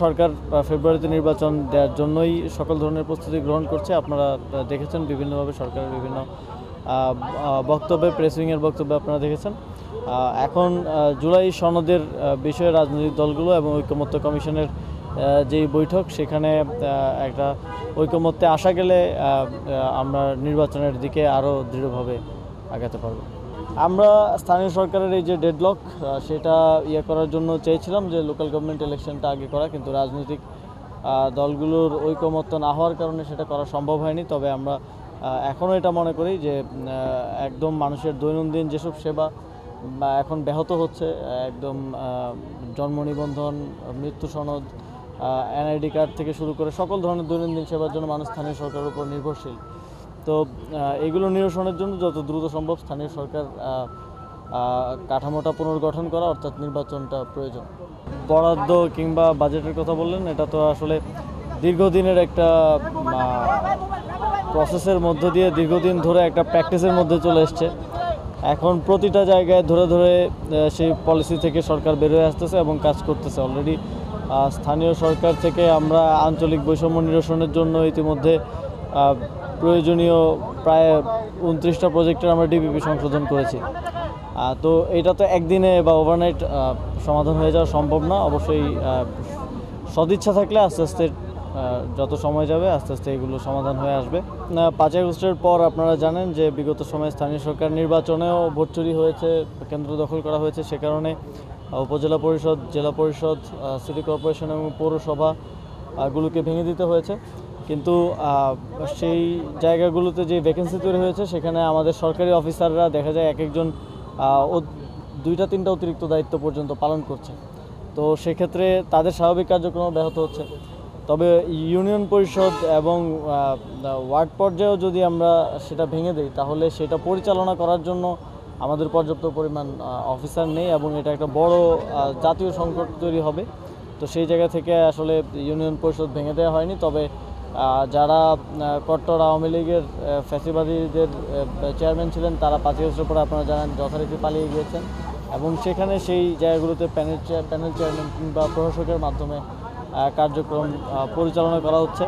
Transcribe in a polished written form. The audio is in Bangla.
সরকার ফেব্রুয়ারিতে নির্বাচন দেওয়ার জন্যই সকল ধরনের প্রস্তুতি গ্রহণ করছে। আপনারা দেখেছেন বিভিন্নভাবে সরকারের বিভিন্ন বক্তব্যে, প্রেস উইংয়ের বক্তব্যে আপনারা দেখেছেন। এখন জুলাই সনদের বিষয়ে রাজনৈতিক দলগুলো এবং ঐকমত্য কমিশনের যেই বৈঠক, সেখানে একটা ঐকমত্যে আসা গেলে আমরা নির্বাচনের দিকে আরও দৃঢ়ভাবে আগাতে পারব। আমরা স্থানীয় সরকারের এই যে ডেডলক, সেটা করার জন্য চেয়েছিলাম যে লোকাল গভর্নমেন্ট ইলেকশনটা আগে করা, কিন্তু রাজনৈতিক দলগুলোর ঐকমত্য না হওয়ার কারণে সেটা করা সম্ভব হয়নি। তবে আমরা এখনও এটা মনে করি যে একদম মানুষের দৈনন্দিন যেসব সেবা এখন ব্যাহত হচ্ছে, একদম জন্ম নিবন্ধন, মৃত্যু সনদ, এনআইডি কার্ড থেকে শুরু করে সকল ধরনের দৈনন্দিন সেবার জন্য মানুষ স্থানীয় সরকারের উপর নির্ভরশীল। তো এগুলো নিরসনের জন্য যত দ্রুত সম্ভব স্থানীয় সরকার কাঠামোটা পুনর্গঠন করা, অর্থাৎ নির্বাচনটা প্রয়োজন। বরাদ্দ কিংবা বাজেটের কথা বললেন, এটা তো আসলে দীর্ঘদিনের একটা প্রসেসের মধ্য দিয়ে দীর্ঘদিন ধরে একটা প্র্যাকটিসের মধ্যে চলে এসছে। এখন প্রতিটা জায়গায় ধরে ধরে সেই পলিসি থেকে সরকার বেরোয় আসতেছে এবং কাজ করতেছে। অলরেডি স্থানীয় সরকার থেকে আমরা আঞ্চলিক বৈষম্য নিরসনের জন্য ইতিমধ্যে প্রয়োজনীয় প্রায় 29টা প্রজেক্টের আমরা ডিপিপি সংশোধন করেছি। তো এটা তো একদিনে বা ওভারনাইট সমাধান হয়ে যাওয়া সম্ভব না। অবশ্যই সদিচ্ছা থাকলে আস্তে আস্তে যত সময় যাবে আস্তে আস্তে এগুলো সমাধান হয়ে আসবে। 5 আগস্টের পর আপনারা জানেন যে বিগত সময়ে স্থানীয় সরকার নির্বাচনেও ভোট চুরি হয়েছে, কেন্দ্র দখল করা হয়েছে। সে কারণে উপজেলা পরিষদ, জেলা পরিষদ, সিটি কর্পোরেশন এবং পৌরসভাগুলোকে ভেঙে দিতে হয়েছে। কিন্তু সেই জায়গাগুলোতে যে ভ্যাকেন্সি তৈরি হয়েছে, সেখানে আমাদের সরকারি অফিসাররা দেখা যায় এক একজন 2-3টা অতিরিক্ত দায়িত্ব পর্যন্ত পালন করছে। তো সেক্ষেত্রে তাদের স্বাভাবিক কার্যক্রম ব্যাহত হচ্ছে। তবে ইউনিয়ন পরিষদ এবং ওয়ার্ড পর্যায়েও যদি আমরা সেটা ভেঙে দিই, তাহলে সেটা পরিচালনা করার জন্য আমাদের পর্যাপ্ত পরিমাণ অফিসার নেই এবং এটা একটা বড় জাতীয় সংকট তৈরি হবে। তো সেই জায়গা থেকে আসলে ইউনিয়ন পরিষদ ভেঙে দেওয়া হয়নি। তবে যারা কট্টর আওয়ামী লীগের ফ্যাসিবাদীদের চেয়ারম্যান ছিলেন, তারা 5 আগস্টের পরে আপনারা জানেন যথারীতি পালিয়ে গিয়েছেন এবং সেখানে সেই জায়গাগুলোতে প্যানেল চেয়ারম্যান কিংবা প্রশাসকের মাধ্যমে কার্যক্রম পরিচালনা করা হচ্ছে।